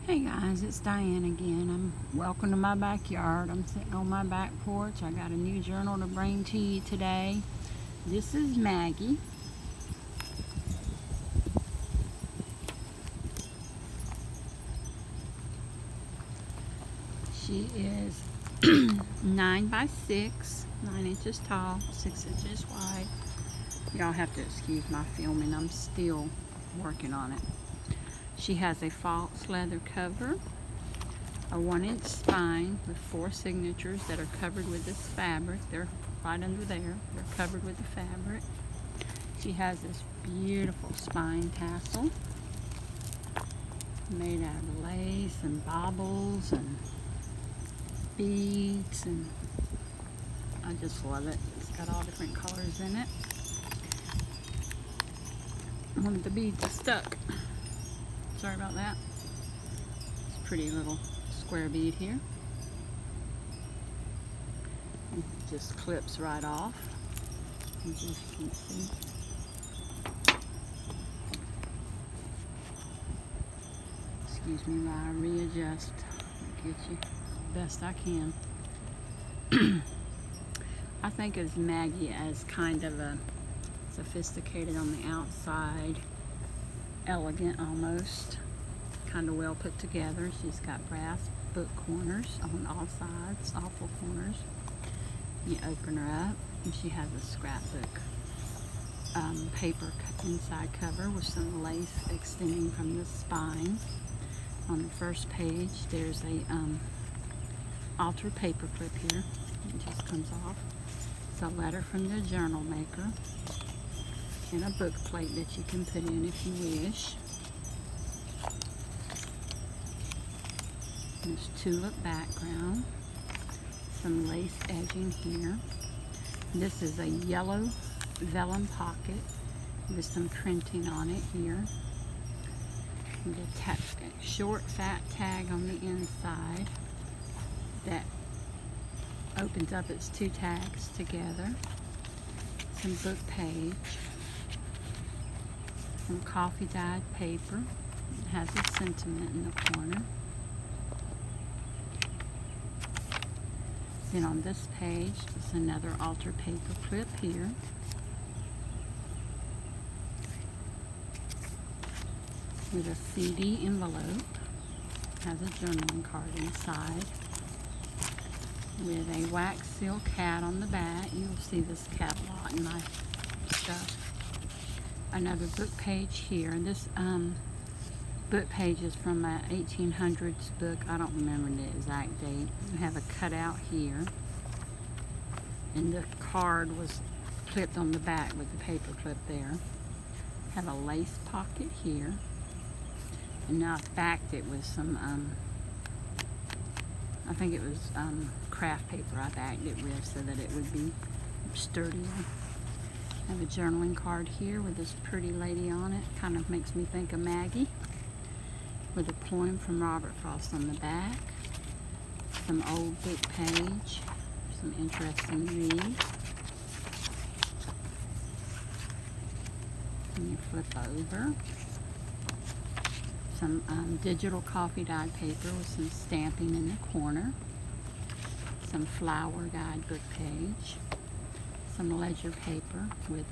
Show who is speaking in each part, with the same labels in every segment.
Speaker 1: Hey guys, it's Diane again. Welcome to my backyard. I'm sitting on my back porch. I got a new journal to bring to you today. This is Maggie. She is 9 by 6, 9 inches tall, 6 inches wide. Y'all have to excuse my filming. I'm still working on it. She has a false leather cover, a 1-inch spine with 4 signatures that are covered with this fabric. They're right under there. They're covered with the fabric. She has this beautiful spine tassel made out of lace and baubles and beads, and I just love it. It's got all different colors in it. One of the beads is stuck. Sorry about that. It's a pretty little square bead here. It just clips right off, as you can see. Excuse me while I readjust. I'll get you best I can. I think of Maggie as kind of a sophisticated on the outside, elegant almost, kind of well put together. She's got brass book corners on all sides, all 4 corners. You open her up and she has a scrapbook paper inside cover with some lace extending from the spine. On the first page there's a altered paper clip here. It just comes off. It's a letter from the journal maker and a book plate that you can put in if you wish. There's tulip background, some lace edging here. This is a yellow vellum pocket with some printing on it here. The short fat tag on the inside that opens up its 2 tags together. Some book page. Some coffee dyed paper. It has a sentiment in the corner. Then on this page is another altered paper clip here. With a CD envelope. Has a journaling card inside. With a wax seal cat on the back. You'll see this cat a lot in my stuff. Another book page here. This book page is from an 1800s book. I don't remember the exact date. We have a cutout here. And the card was clipped on the back with the paper clip there. Have a lace pocket here. And now I've backed it with some, I think it was craft paper I backed it with so that it would be sturdier. I have a journaling card here with this pretty lady on it. Kind of makes me think of Maggie. With a poem from Robert Frost on the back. Some old book page. Some interesting read. And you flip over. Some digital coffee dyed paper with some stamping in the corner. Some flower guide book page. Some ledger paper with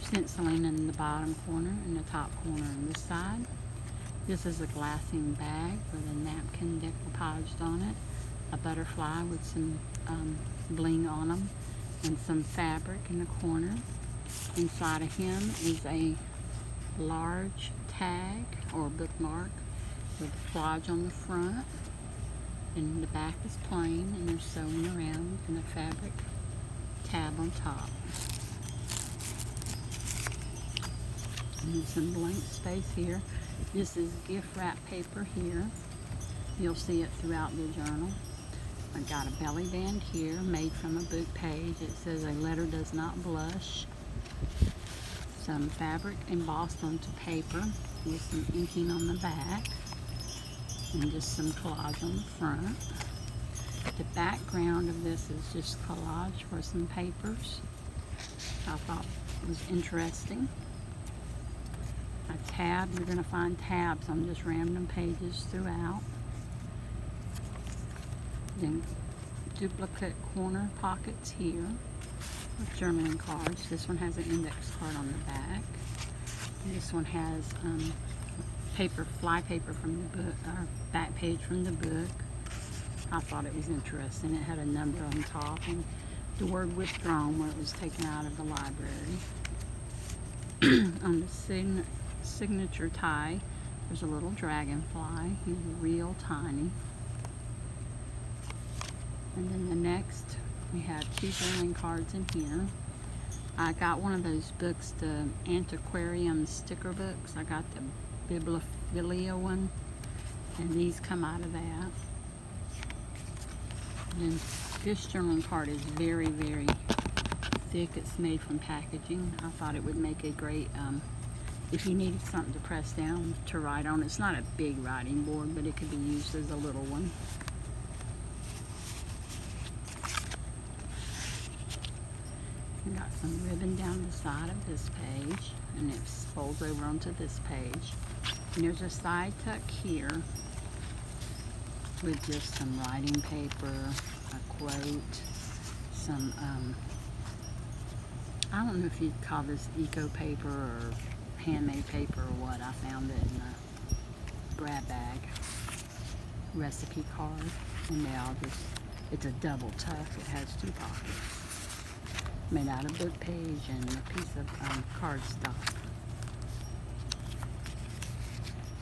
Speaker 1: stenciling in the bottom corner and the top corner on this side. This is a glassine bag with a napkin decoupaged on it, a butterfly with some bling on them, and some fabric in the corner. Inside of him is a large tag or bookmark with a flage on the front, and the back is plain and there's sewing around and a fabric tab on top. And there's some blank space here. This is gift wrap paper here. You'll see it throughout the journal. I've got a belly band here made from a book page. It says a letter does not blush. Some fabric embossed onto paper with some inking on the back and just some collage on the front. The background of this is just collage for some papers I thought was interesting. a tab. You're going to find tabs on just random pages throughout. Then duplicate corner pockets here with journaling cards. This one has an index card on the back. And this one has fly paper from the book, or back page from the book. I thought it was interesting. It had a number on top and the word withdrawn where it was taken out of the library. On the signature tie, there's a little dragonfly. He's real tiny. And then the next, we have 2 journaling cards in here. I got one of those books, the antiquarium sticker books. I got the bibliophilia one, and these come out of that. And then this journaling card is very, very thick. It's made from packaging. I thought it would make a great, if you needed something to press down to write on. It's not a big writing board, but it could be used as a little one. We got some ribbon down the side of this page, and it folds over onto this page. And there's a side tuck here with just some writing paper, a quote, some, I don't know if you'd call this eco paper or handmade paper or what. I found it in a grab bag recipe card, and they all just, it's a double tuck. It has 2 pockets. Made out of book page and a piece of cardstock.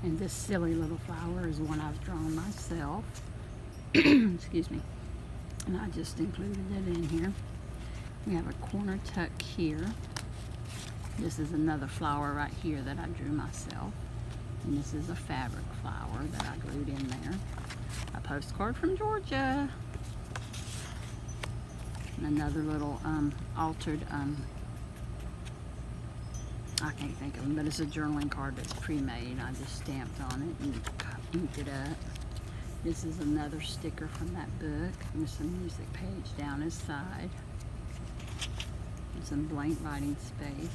Speaker 1: And this silly little flower is one I've drawn myself. Excuse me. And I just included it in here. We have a corner tuck here. This is another flower right here that I drew myself. And this is a fabric flower that I glued in there. A postcard from Georgia. And another little altered, I can't think of them, but it's a journaling card that's pre-made. I just stamped on it and inked it up. This is another sticker from that book with some music page down his side. And some blank writing space.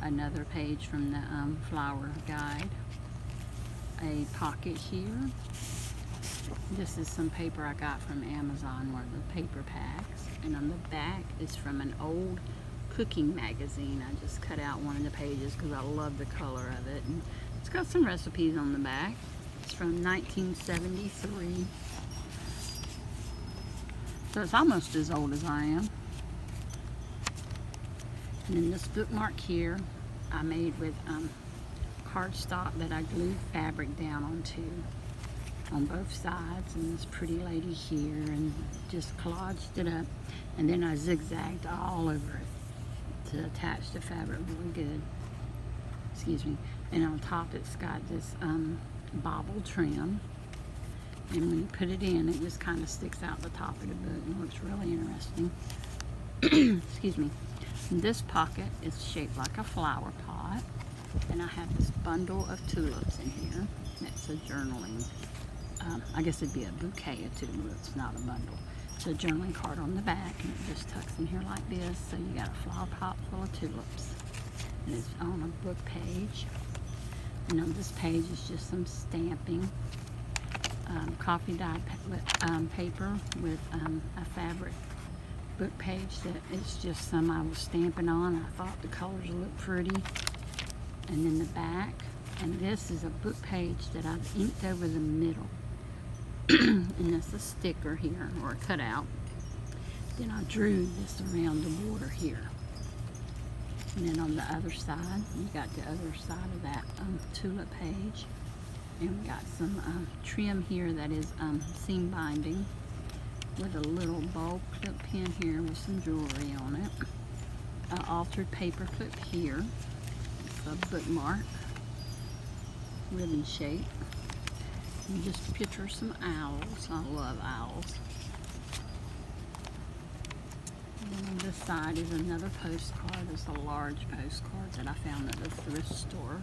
Speaker 1: Another page from the flower guide. A pocket here. This is some paper I got from Amazon, one of the paper packs. And on the back is from an old cooking magazine. I just cut out one of the pages because I love the color of it. And it's got some recipes on the back. It's from 1973. So it's almost as old as I am. And then this bookmark here I made with cardstock that I glued fabric down onto on both sides, and this pretty lady here, and just collaged it up, and then I zigzagged all over it to attach the fabric really good. Excuse me. And on top it's got this bobble trim, and when you put it in, it just kind of sticks out the top of the book and looks really interesting. Excuse me. And this pocket is shaped like a flower pot, and I have this bundle of tulips in here. That's a journaling, I guess it'd be a bouquet of tulips, not a bundle. It's a journaling card on the back, and it just tucks in here like this. So you got a flower pot full of tulips, and it's on a book page. And on this page is just some stamping, coffee dye paper with a fabric book page that is just some I was stamping on. I thought the colors looked pretty. And then the back, and this is a book page that I've inked over the middle. And that's a sticker here, or a cutout. Then I drew this around the border here. And then on the other side, you got the other side of that tulip page. And we got some trim here that is seam binding with a little bowl clip pin here with some jewelry on it. An altered paper clip here. It's a bookmark, ribbon shape. And just picture some owls. I love owls. And then on this side is another postcard. It's a large postcard that I found at the thrift store.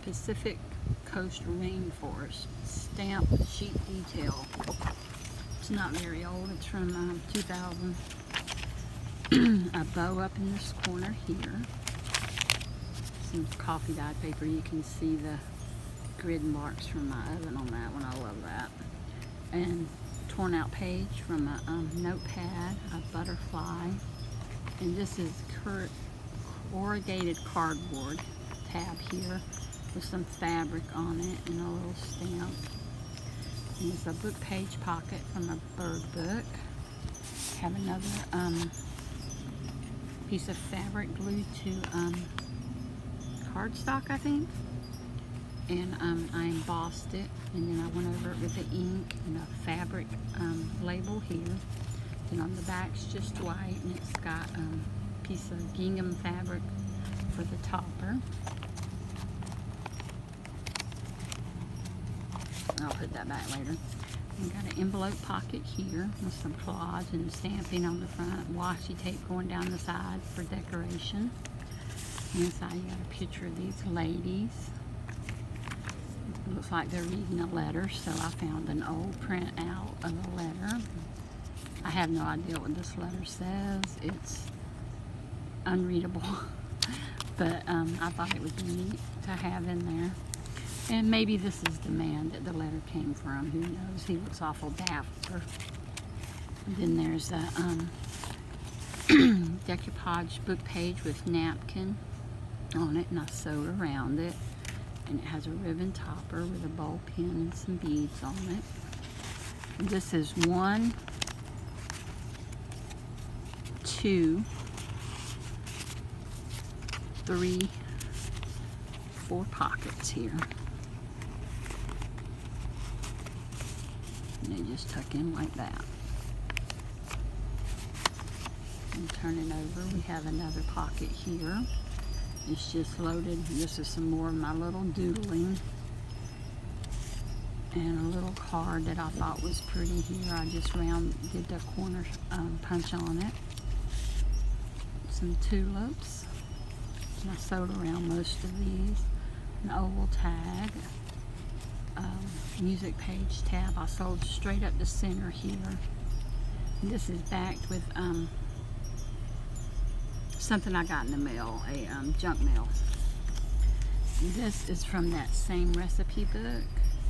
Speaker 1: Pacific Coast Rainforest stamped sheet detail. It's not very old. It's from 2000. A bow up in this corner here. some coffee dyed paper. You can see the grid marks from my oven on that one. I love that. And torn out page from a notepad, a butterfly. And this is corrugated cardboard tab here with some fabric on it and a little stamp. And it's a book page pocket from a bird book. Have another piece of fabric glued to cardstock, I think. And I embossed it, and then I went over it with the ink and a fabric label here. Then on the back's just white, and it's got a piece of gingham fabric for the topper. I'll put that back later. We got an envelope pocket here with some collage and stamping on the front, washi tape going down the side for decoration. Inside you got a picture of these ladies. It looks like they're reading a letter, so I found an old print out of a letter. I have no idea what this letter says. It's unreadable, but I thought it would be neat to have in there. And maybe this is the man that the letter came from. Who knows? He looks awful dapper. And then there's a decoupage book page with napkin on it, and I sewed around it. And it has a ribbon topper with a ball pin and some beads on it. And this is 1, 2, 3, 4 pockets here. And they just tuck in like that. And turn it over, we have another pocket here. It's just loaded. This is some more of my little doodling. And a little card that I thought was pretty here. I just did the corner punch on it. Some tulips. And I sewed around most of these. An oval tag. Music page tab. I sewed straight up the center here. And this is backed with something I got in the mail, a junk mail. This is from that same recipe book.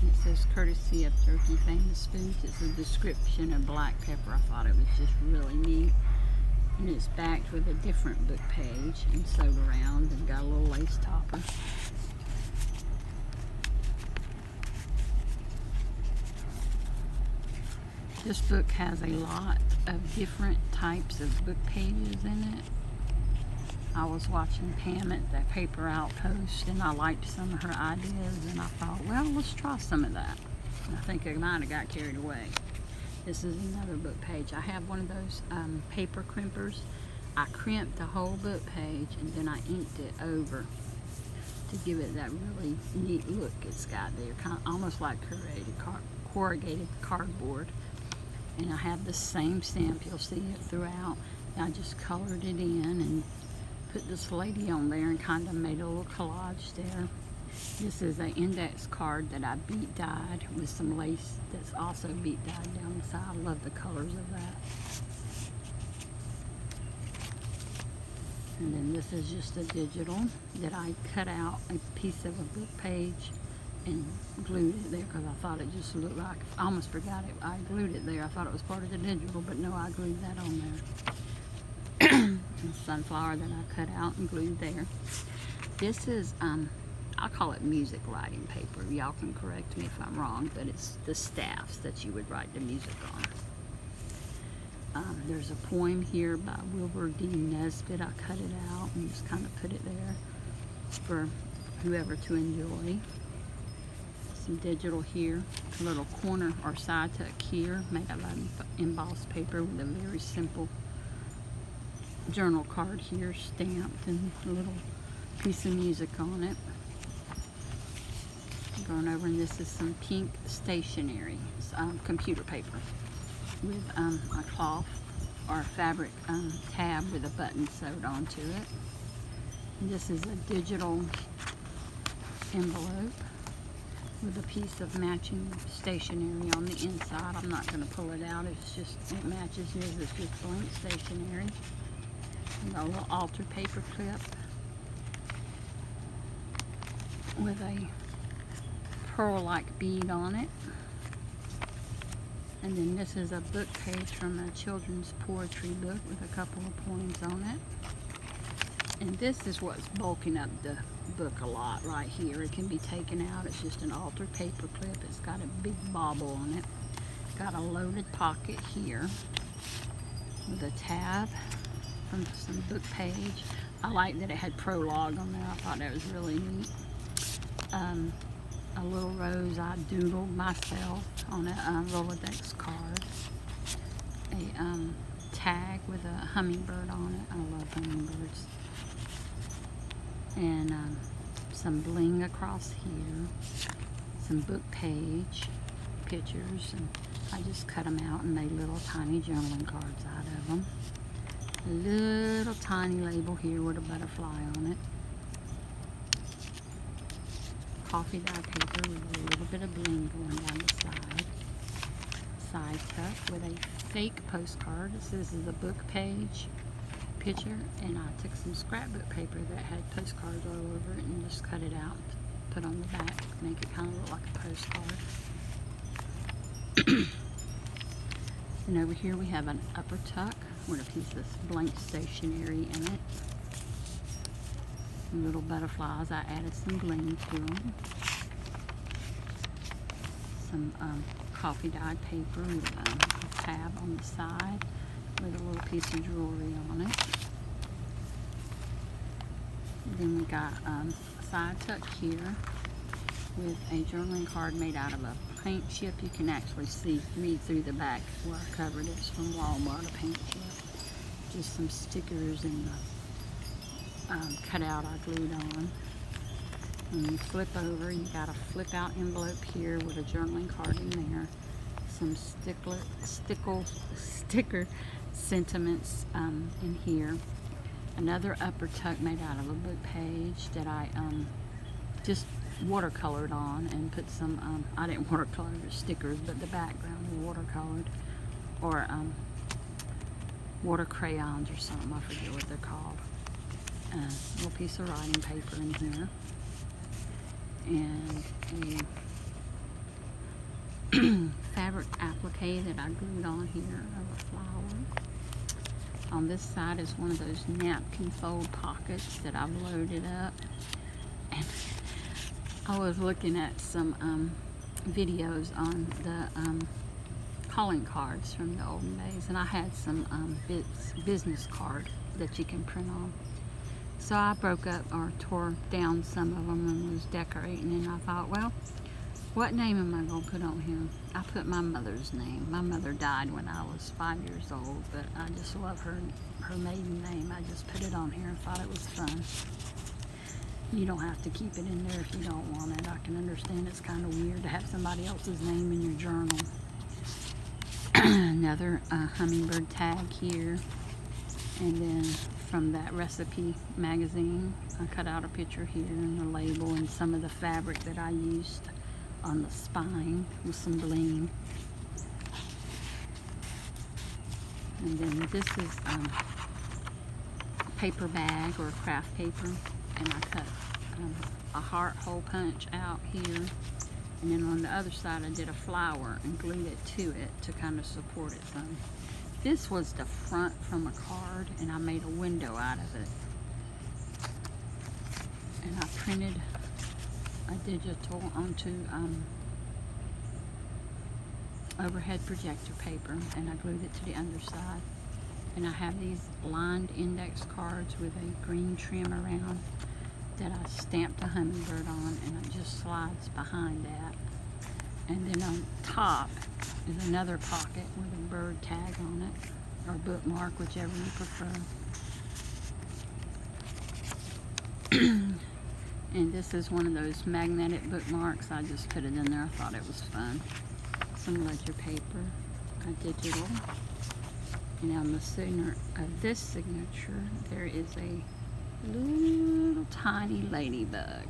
Speaker 1: It says courtesy of Turkey Famous Foods. It's a description of black pepper. I thought it was just really neat. And it's backed with a different book page and sewed around and got a little lace topper. This book has a lot of different types of book pages in it. I was watching Pam at the Paper Outpost, and I liked some of her ideas, and I thought, well, let's try some of that. And I think I might have got carried away. This is another book page. I have one of those paper crimpers. I crimped the whole book page, and then I inked it over to give it that really neat look it's got there, kind of almost like corrugated cardboard. And I have the same stamp. You'll see it throughout. I just colored it in and put this lady on there and kind of made a little collage there. This is an index card that I beat dyed with some lace that's also beat dyed down the side. I love the colors of that. And then this is just a digital that I cut out a piece of a book page and glued it there because I thought it just looked like, I almost forgot it. I glued it there. I thought it was part of the digital, but no, I glued that on there. The sunflower that I cut out and glued there. This is, I call it music writing paper. Y'all can correct me if I'm wrong, but it's the staffs that you would write the music on. There's a poem here by Wilbur D. Nesbitt. I cut it out and just kind of put it there for whoever to enjoy. Some digital here, a little corner or side tuck here, made out of embossed paper with a very simple journal card here, stamped, and a little piece of music on it. Going over, and this is some pink stationery, computer paper with a cloth or fabric tab with a button sewed onto it. And this is a digital envelope with a piece of matching stationery on the inside. I'm not going to pull it out. It's just, it matches his. It's just blank stationery. And a little altered paper clip. with a pearl-like bead on it. And then this is a book page from a children's poetry book with a couple of poems on it. And this is what's bulking up the book a lot right here. It can be taken out. It's just an altered paper clip. It's got a big bobble on it. Got a loaded pocket here with a tab from some book page. I like that it had prologue on there. I thought that was really neat. A little rose I doodled myself on a Rolodex card. A tag with a hummingbird on it. I love hummingbirds. And some bling across here. Some book page pictures. And I just cut them out and made little tiny journaling cards out of them. A little tiny label here with a butterfly on it. Coffee dye paper with a little bit of bling going down the side. Side tuck with a fake postcard. This is the book page picture, and I took some scrapbook paper that had postcards all over it and just cut it out, put on the back, make it kind of look like a postcard. And over here we have an upper tuck with a piece of blank stationery in it. Little butterflies, I added some bling to them. Some coffee dyed paper with a tab on the side with a little piece of jewelry on it. Then we got a side tuck here with a journaling card made out of a paint chip. You can actually read through the back where I covered it. It's from Walmart, a paint chip. Just some stickers and cutout I glued on. When you flip over, you got a flip out envelope here with a journaling card in there. Some sticker sentiments in here. Another upper tuck made out of a book page that I just watercolored on and put some, I didn't watercolor the stickers, but the background was watercolored, or water crayons or something, I forget what they're called. A little piece of writing paper in here, and a fabric applique that I glued on here of a flower. On this side is one of those napkin fold pockets that I've loaded up. And I was looking at some videos on the calling cards from the olden days, and I had some business cards that you can print on. So I broke up or tore down some of them and was decorating, and I thought, well, what name am I going to put on here? I put my mother's name. My mother died when I was 5 years old, but I just love her maiden name. I just put it on here and thought it was fun. You don't have to keep it in there if you don't want it. I can understand it's kind of weird to have somebody else's name in your journal. Another hummingbird tag here. And then from that recipe magazine, I cut out a picture here and a label and some of the fabric that I used on the spine with some bling. And then this is a paper bag or craft paper, and I cut a heart hole punch out here, and then on the other side I did a flower and glued it to it to kind of support it some. This was the front from a card, and I made a window out of it, and I printed a digital onto overhead projector paper, and I glued it to the underside. And I have these lined index cards with a green trim around that I stamped a hummingbird on, and it just slides behind that. And then on top is another pocket with a bird tag on it, or bookmark, whichever you prefer. And this is one of those magnetic bookmarks. I just put it in there. I thought it was fun. Some ledger paper, a digital. And on the center of this signature, there is a little tiny ladybug.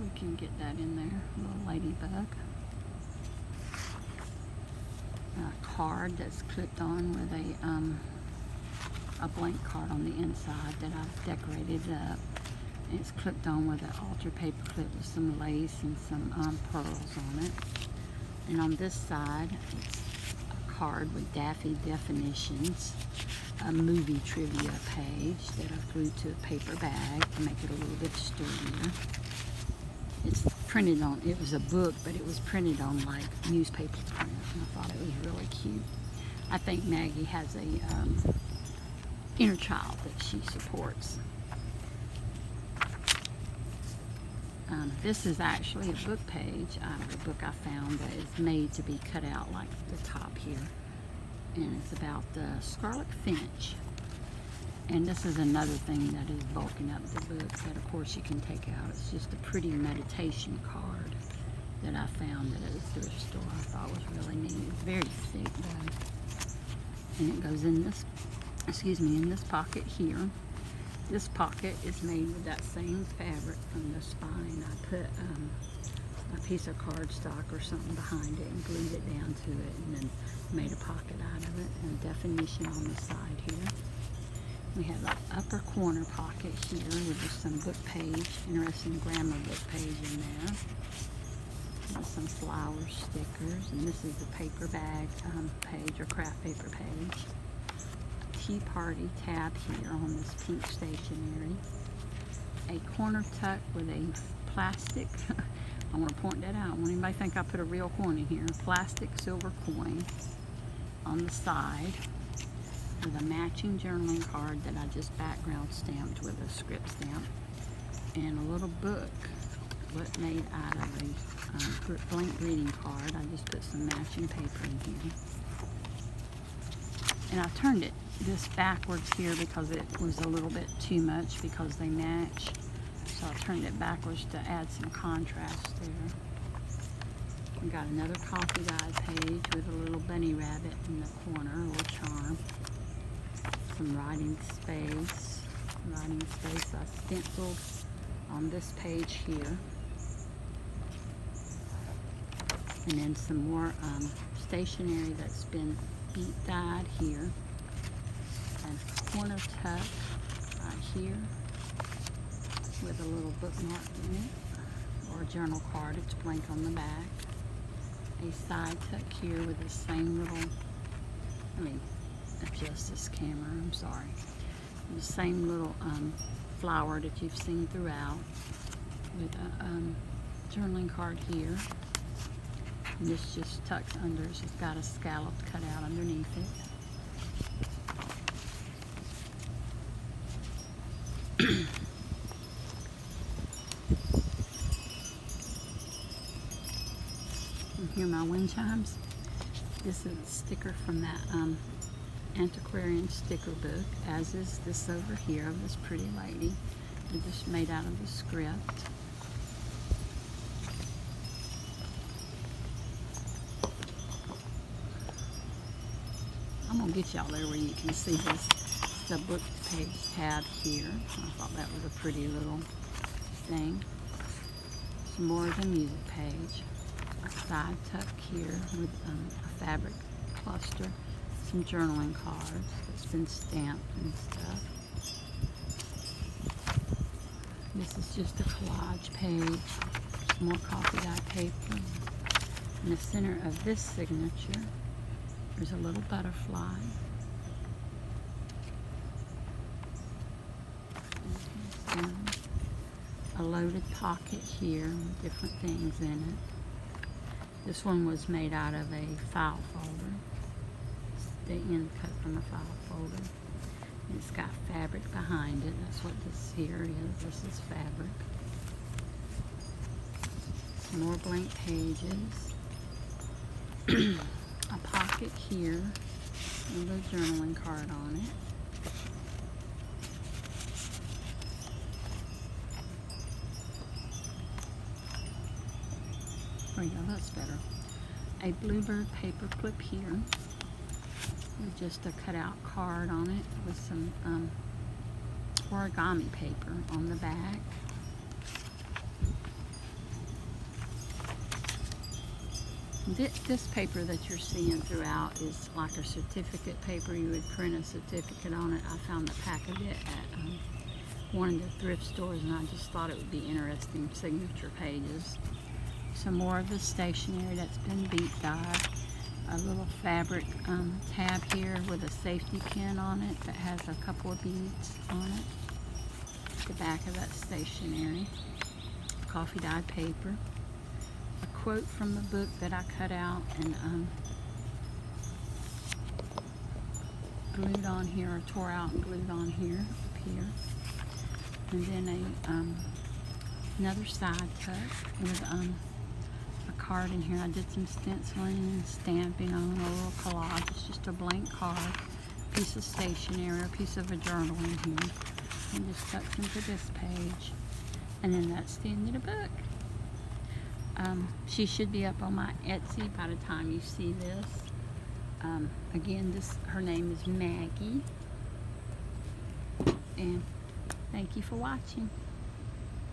Speaker 1: We can get that in there, a little ladybug. A card that's clipped on with a blank card on the inside that I've decorated up. It's clipped on with an altar paper clip with some lace and some pearls on it. And on this side, it's a card with Daffy definitions, a movie trivia page that I've glued to a paper bag to make it a little bit sturdier. It's printed on, it was a book, but it was printed on like newspaper print, and I thought it was really cute. I think Maggie has a inner child that she supports. This is actually a book page out of a book I found that is made to be cut out like the top here. And it's about the scarlet finch. And this is another thing that is bulking up the book that of course you can take out. It's just a pretty meditation card that I found at a thrift store. I thought was really neat. It's very thick though. And it goes in this, in this pocket here. This pocket is made with that same fabric from the spine. I put a piece of cardstock or something behind it and glued it down to it and then made a pocket out of it and a definition on the side here. We have an upper corner pocket here with just some book page, interesting grammar book page in there. With some flower stickers, and this is the paper bag page or craft paper page. Tea party tab here on this pink stationery. A corner tuck with a plastic, I want to point that out. I want anybody to think I put a real coin in here. Plastic silver coin on the side with a matching journaling card that I just background stamped with a script stamp. And a little book made out of a blank greeting card. I just put some matching paper in here. And I turned this backwards here because it was a little bit too much because they match. So I turned it backwards to add some contrast there. We got another coffee guide page with a little bunny rabbit in the corner, a little charm. Some writing space. I stenciled on this page here. And then some more stationery that's been beat dyed here. And corner tuck right here with a little bookmark in it, or a journal card. It's blank on the back. A side tuck here with the same little, adjust this camera, I'm sorry. The same little flower that you've seen throughout with a journaling card here. And this just tucks under, so it's got a scallop cut out underneath it. And hear my wind chimes. This is a sticker from that antiquarian sticker book, as is this over here of this pretty lady. It's just made out of the script. I'm gonna get y'all there where you can see this. The book page tab here. I thought that was a pretty little thing. Some more of the music page. A side tuck here with a fabric cluster. Some journaling cards that's been stamped and stuff. This is just a collage page. Some more coffee dye paper. In the center of this signature, there's a little butterfly. A loaded pocket here with different things in it. This one was made out of a file folder. It's the end cut from a file folder. And it's got fabric behind it. That's what this here is. This is fabric. Some more blank pages. A pocket here with a journaling card on it. There you go, that's better. A bluebird paper clip here with just a cutout card on it with some origami paper on the back. This paper that you're seeing throughout is like a certificate paper. You would print a certificate on it. I found a pack of it at one of the thrift stores, and I just thought it would be interesting signature pages. Some more of the stationery that's been beat dyed. A little fabric tab here with a safety pin on it that has a couple of beads on it. The back of that stationery. Coffee dyed paper. A quote from the book that I cut out and glued on here, or tore out and glued on here, up here. And then another side cut with a card in here. I did some stenciling and stamping on a little collage. It's just a blank card, piece of stationery, a piece of a journal in here. And just tucks into this page. And then that's the end of the book. She should be up on my Etsy by the time you see this. Again, her name is Maggie. And thank you for watching.